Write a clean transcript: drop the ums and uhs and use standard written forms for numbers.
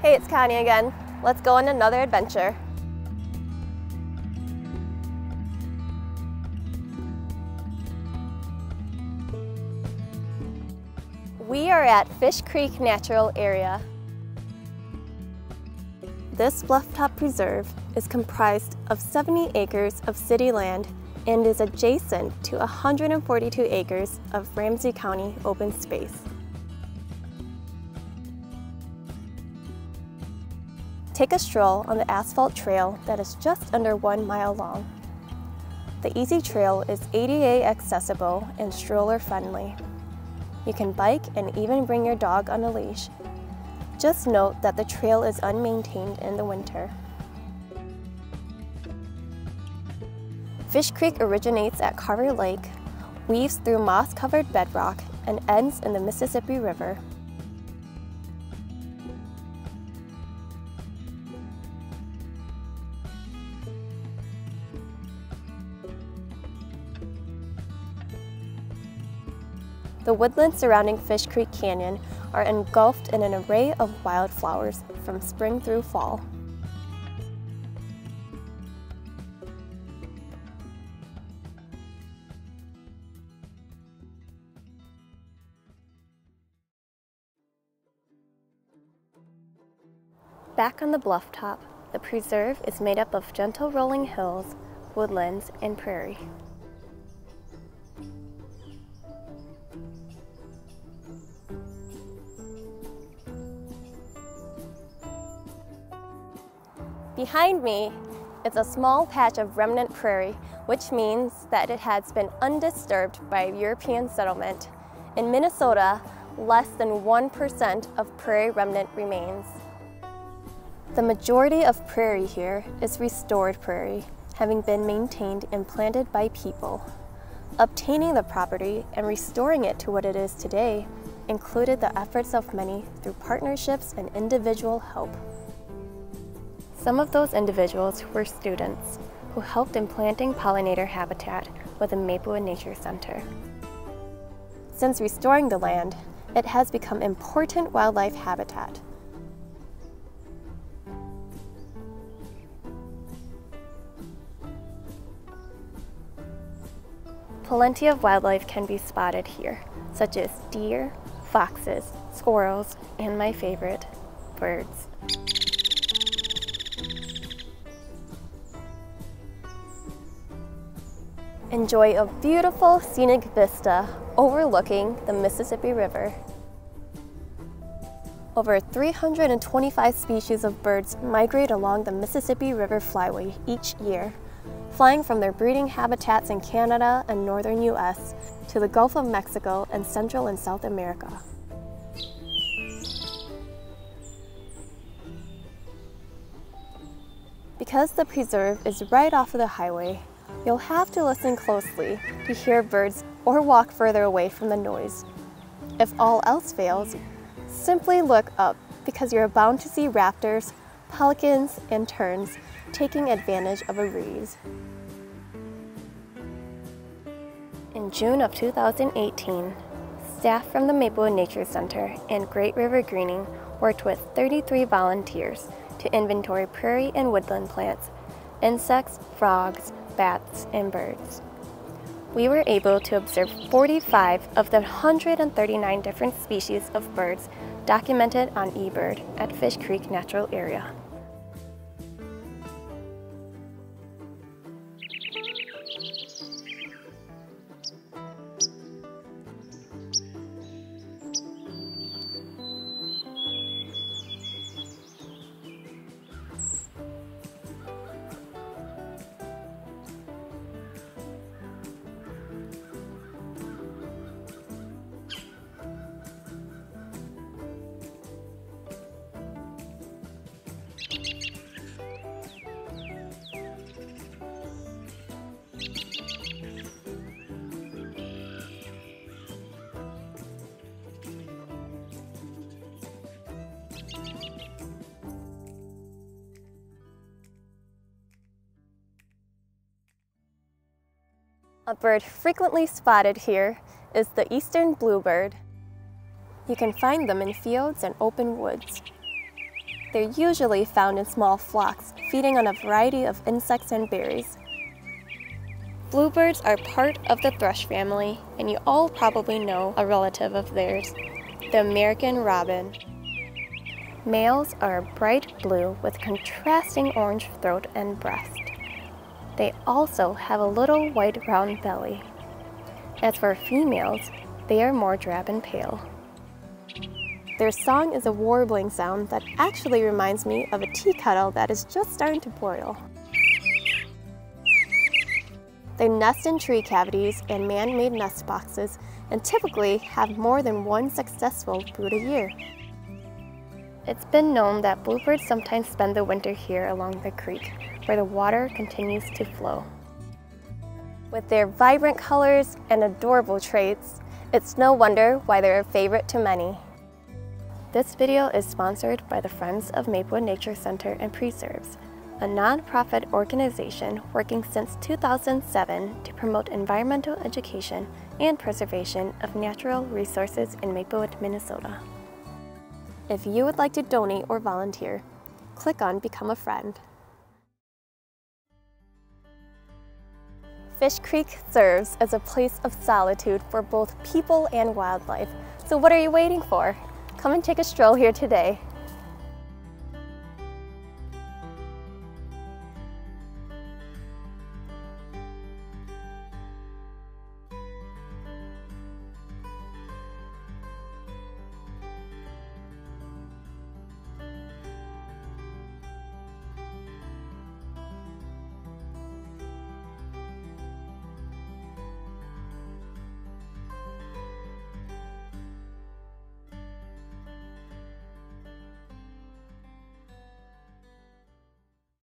Hey, it's Connie again. Let's go on another adventure. We are at Fish Creek Natural Area. This bluff-top preserve is comprised of 70 acres of city land and is adjacent to 142 acres of Ramsey County open space. Take a stroll on the asphalt trail that is just under 1 mile long. The easy trail is ADA accessible and stroller friendly. You can bike and even bring your dog on a leash. Just note that the trail is unmaintained in the winter. Fish Creek originates at Carver Lake, weaves through moss-covered bedrock, and ends in the Mississippi River. The woodlands surrounding Fish Creek Canyon are engulfed in an array of wildflowers from spring through fall. Back on the bluff top, the preserve is made up of gentle rolling hills, woodlands, and prairie. Behind me is a small patch of remnant prairie, which means that it has been undisturbed by European settlement. In Minnesota, less than 1% of prairie remnant remains. The majority of prairie here is restored prairie, having been maintained and planted by people. Obtaining the property and restoring it to what it is today included the efforts of many through partnerships and individual help. Some of those individuals were students who helped in planting pollinator habitat with the Maplewood Nature Center. Since restoring the land, it has become important wildlife habitat. Plenty of wildlife can be spotted here, such as deer, foxes, squirrels, and my favorite, birds. Enjoy a beautiful scenic vista overlooking the Mississippi River. Over 325 species of birds migrate along the Mississippi River Flyway each year, flying from their breeding habitats in Canada and northern US to the Gulf of Mexico and Central and South America. Because the preserve is right off of the highway, you'll have to listen closely to hear birds or walk further away from the noise. If all else fails, simply look up because you're bound to see raptors, pelicans, and terns taking advantage of a breeze. In June of 2018, staff from the Maplewood Nature Center and Great River Greening worked with 33 volunteers to inventory prairie and woodland plants, insects, frogs, bats, and birds. We were able to observe 45 of the 139 different species of birds documented on eBird at Fish Creek Natural Area. A bird frequently spotted here is the eastern bluebird. You can find them in fields and open woods. They're usually found in small flocks, feeding on a variety of insects and berries. Bluebirds are part of the thrush family, and you all probably know a relative of theirs, the American robin. Males are bright blue with contrasting orange throat and breast. They also have a little white round belly. As for females, they are more drab and pale. Their song is a warbling sound that actually reminds me of a tea kettle that is just starting to boil. They nest in tree cavities and man-made nest boxes and typically have more than one successful brood a year. It's been known that bluebirds sometimes spend the winter here along the creek, where the water continues to flow. With their vibrant colors and adorable traits, it's no wonder why they're a favorite to many. This video is sponsored by the Friends of Maplewood Nature Center and Preserves, a non-profit organization working since 2007 to promote environmental education and preservation of natural resources in Maplewood, Minnesota. If you would like to donate or volunteer, click on Become a Friend. Fish Creek serves as a place of solitude for both people and wildlife, so what are you waiting for? Come and take a stroll here today.